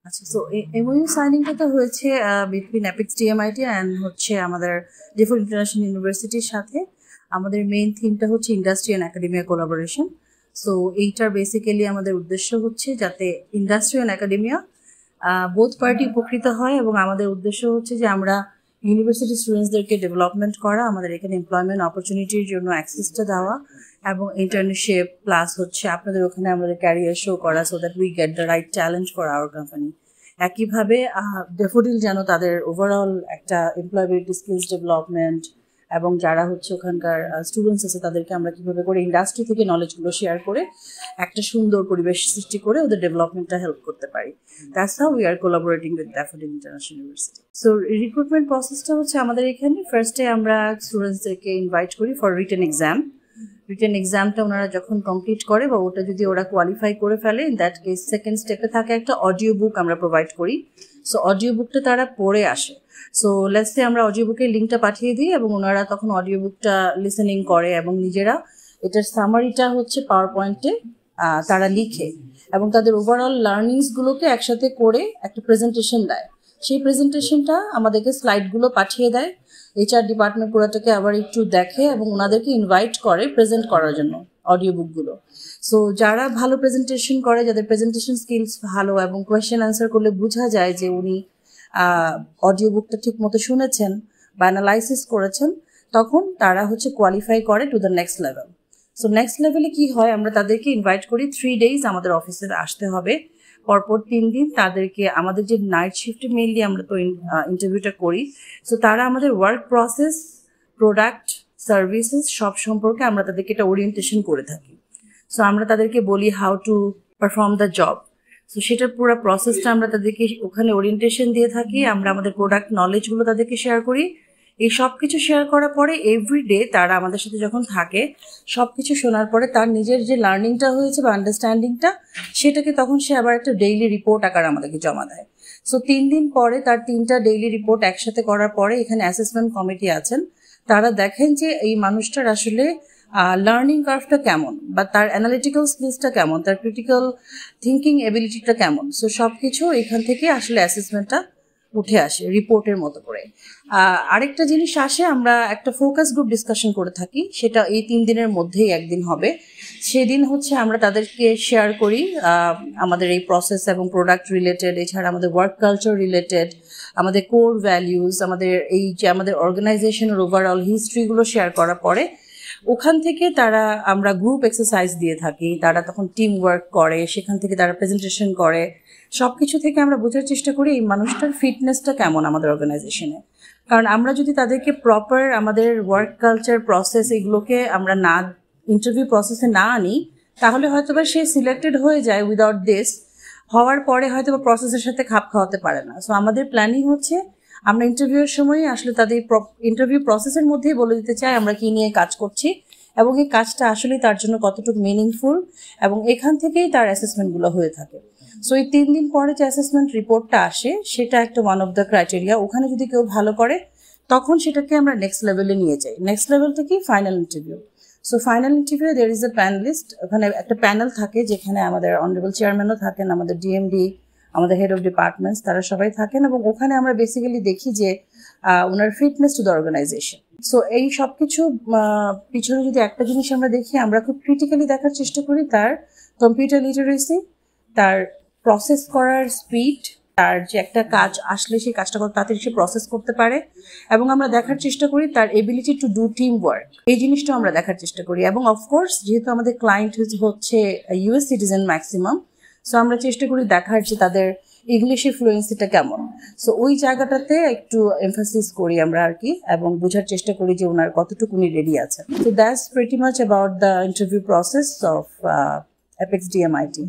আচ্ছা, so MoU সাইনিংটা তো হয়েছে বিটুইন অ্যাপেক্স ডিএমআইটি অ্যান্ড হচ্ছে আমাদের ডেফোর্ড ইন্টারন্যাশনাল ইউনিভার্সিটির সাথে। আমাদের মেইন থিমটা হচ্ছে industry and academia collaboration. So এইটার বেসিক্যালি আমাদের উদ্দেশ্য হচ্ছে যাতে industry and academia both party উপকৃত হয়, এবং আমাদের উদ্দেশ্য হচ্ছে যে আমরা ইউনিভার্সিটি স্টুডেন্টসদেরকে ডেভেলপমেন্ট করা, আমাদের এখানে এমপ্লয়মেন্ট অপরচুনিটির জন্য অ্যাক্সেসটা দেওয়া, এবং ইন্টার্নশিপ প্লাস হচ্ছে আপনাদের ওখানে আমাদের ক্যারিয়ার শো করা, so that we get the right talent for our company. একইভাবে ডেফোডিল যেন তাদের ওভারঅল একটা এমপ্লয়াবিলিটি স্কিলস ডেভেলপমেন্ট, এবং যারা হচ্ছে ওখানকার স্টুডেন্টস আছে তাদেরকে আমরা কীভাবে করে ইন্ডাস্ট্রি থেকে নলেজগুলো শেয়ার করে একটা সুন্দর পরিবেশ সৃষ্টি করে ওদের ডেভেলপমেন্টটা হেল্প করতে পারি। That's how we are collaborating with daffodil international university. So recruitment প্রসেসটা হচ্ছে আমাদের এখানে ফার্স্টে আমরা স্টুডেন্টসদেরকে ইনভাইট করি ফর রিটেন এক্সাম। রিটেন এক্সামটা ওনারা যখন কমপ্লিট করে বা ওটা যদি ওরা কোয়ালিফাই করে ফেলে, ইন দ্যাট কেস সেকেন্ড স্টেপে থাকে একটা অডিও বুক আমরা প্রোভাইড করি। সো অডিও বুকটা তারা পড়ে আসে। সো লেটস সে আমরা অডিও বুকের লিঙ্কটা পাঠিয়ে দিই এবং ওনারা তখন অডিও বুকটা লিসেনিং করে এবং নিজেরা এটার সামারিটা হচ্ছে পাওয়ার পয়েন্টে তারা লিখে এবং তাদের ওভারঅল লার্নিংসগুলোকে একসাথে করে একটা প্রেজেন্টেশন দেয়। সেই প্রেজেন্টেশনটা আমাদেরকে স্লাইডগুলো পাঠিয়ে দেয়। এইচআর ডিপার্টমেন্ট পুরোটাকে আবার একটু দেখে এবং ওনাদেরকে ইনভাইট করে প্রেজেন্ট করার জন্য অডিও বুকগুলো। সো যারা ভালো প্রেজেন্টেশন করে, যাদের প্রেজেন্টেশন স্কিলস ভালো এবং কোয়েশ্চেন আনসার করলে বোঝা যায় যে উনি অডিও বুকটা ঠিক মতো শুনেছেন বা অ্যানালাইসিস করেছেন, তখন তারা হচ্ছে কোয়ালিফাই করে to the next level. So next লেভেলে কি হয়, আমরা তাদেরকে ইনভাইট করি 3 days আমাদের অফিসে আসতে হবে। পরপর 3 দিন তাদেরকে আমাদের যে নাইট শিফটে মেইনলি আমরা তো ইন্টারভিউটা করি। সো তারা আমাদের ওয়ার্ক প্রসেস, প্রোডাক্ট, সার্ভিসেস সব সম্পর্কে আমরা তাদেরকে একটা ওরিয়েন্টেশন করে থাকি। সো আমরা তাদেরকে বলি how to perform the job. So সেটার পুরো প্রসেসটা আমরা তাদেরকে ওখানে ওরিয়েন্টেশন দিয়ে থাকি। আমরা আমাদের প্রোডাক্ট নলেজগুলো তাদেরকে শেয়ার করি। এই সব কিছু শেয়ার করার পরে এভরিডে তারা আমাদের সাথে যখন থাকে, সব কিছু শোনার পরে তার নিজের যে লার্নিংটা হয়েছে বা আন্ডারস্ট্যান্ডিংটা, সেটাকে তখন সে আবার একটা ডেইলি রিপোর্ট আকার আমাদেরকে জমা দেয়। সো 3 দিন পরে তার 3টা ডেইলি রিপোর্ট একসাথে করার পরে এখানে অ্যাসেসমেন্ট কমিটি আছেন, তারা দেখেন যে এই মানুষটার আসলে লার্নিং কার্ভটা কেমন বা তার অ্যানালিটিক্যাল স্কিলসটা কেমন, তার ক্রিটিক্যাল থিঙ্কিং এবিলিটিটা কেমন। সো সব কিছু এখান থেকে আসলে অ্যাসেসমেন্টটা উঠে আসে রিপোর্টের মতো করে। আরেকটা জিনিস আসে, আমরা একটা ফোকাস গ্রুপ ডিসকাশন করে থাকি, সেটা এই 3 দিনের মধ্যেই একদিন হবে। সেদিন হচ্ছে আমরা তাদেরকে শেয়ার করি আমাদের এই প্রসেস এবং প্রোডাক্ট রিলেটেড, এছাড়া আমাদের ওয়ার্ক কালচার রিলেটেড, আমাদের কোর ভ্যালিউজ, আমাদের এই যে আমাদের অর্গানাইজেশনের ওভারঅল হিস্ট্রিগুলো শেয়ার করার পরে ওখান থেকে আমরা গ্রুপ এক্সারসাইজ দিয়ে থাকি। তারা তখন টিম ওয়ার্ক করে, সেখান থেকে তারা প্রেজেন্টেশন করে। সব কিছু থেকে আমরা বোঝার চেষ্টা করি এই মানুষটার ফিটনেসটা কেমন আমাদের অর্গানাইজেশনে। কারণ আমরা যদি তাদেরকে প্রপার আমাদের ওয়ার্ক কালচার প্রসেস এগুলোকে আমরা না ইন্টারভিউ প্রসেসে না আনি, তাহলে হয়তো বা সে সিলেক্টেড হয়ে যায় উইদাউট দিস, হওয়ার পরে হয়তো বা প্রসেসের সাথে খাপ খাওয়াতে পারে না। সো আমাদের প্ল্যানিং হচ্ছে আমরা ইন্টারভিউয়ের সময় আসলে তাদের ইন্টারভিউ প্রসেসের মধ্যেই বলে দিতে চাই আমরা কি নিয়ে কাজ করছি এবং এই কাজটা আসলে তার জন্য কতটুকু মিনিংফুল, এবং এখান থেকেই তার অ্যাসেসমেন্টগুলো হয়ে থাকে। সো এই 3 দিন পরে যে অ্যাসেসমেন্ট রিপোর্টটা আসে, সেটা একটা ওয়ান অফ দ্য ক্রাইটেরিয়া। ওখানে যদি কেউ ভালো করে তখন সেটাকে আমরা নেক্সট লেভেলে নিয়ে যাই। নেক্সট লেভেলটা কি, final interview. So final interview there is a panelist, ওখানে একটা প্যানেল থাকে যেখানে আমাদের অনারেবল চেয়ারম্যানও থাকেন, আমাদের ডিএমডি, আমাদের হেড অফ ডিপার্টমেন্টস, তারা সবাই থাকেন, এবং ওখানে আমরা বেসিক্যালি দেখি যে ওনার fitness to the organization. So এই সব কিছু পিছনে যদি একটা জিনিস আমরা দেখি, আমরা খুব ক্রিটিক্যালি দেখার চেষ্টা করি তার কম্পিউটার লিটারেসি, তার প্রসেস করার স্পিড, তার যে একটা কাজ আসলে সেই কাজটা কত তাড়াতাড়ি সে প্রসেস করতে পারে, এবং আমরা দেখার চেষ্টা করি তার ability to do team work. এই জিনিসটাও আমরা দেখার চেষ্টা করি। এবং অফকোর্স যেহেতু আমাদের ক্লায়েন্ট হচ্ছে ইউএস সিটিজেন ম্যাক্সিমাম, সো আমরা চেষ্টা করি দেখার যে তাদের ইংলিশে ফ্লুয়েন্সিটা কেমন। সো ওই জায়গাটাতে একটু এমফাসিস করি আমরা আর কি, এবং বোঝার চেষ্টা করি যে ওনার কতটুকু উনি রেডি আছেন। So that's pretty much about the interview process of apex DMIT.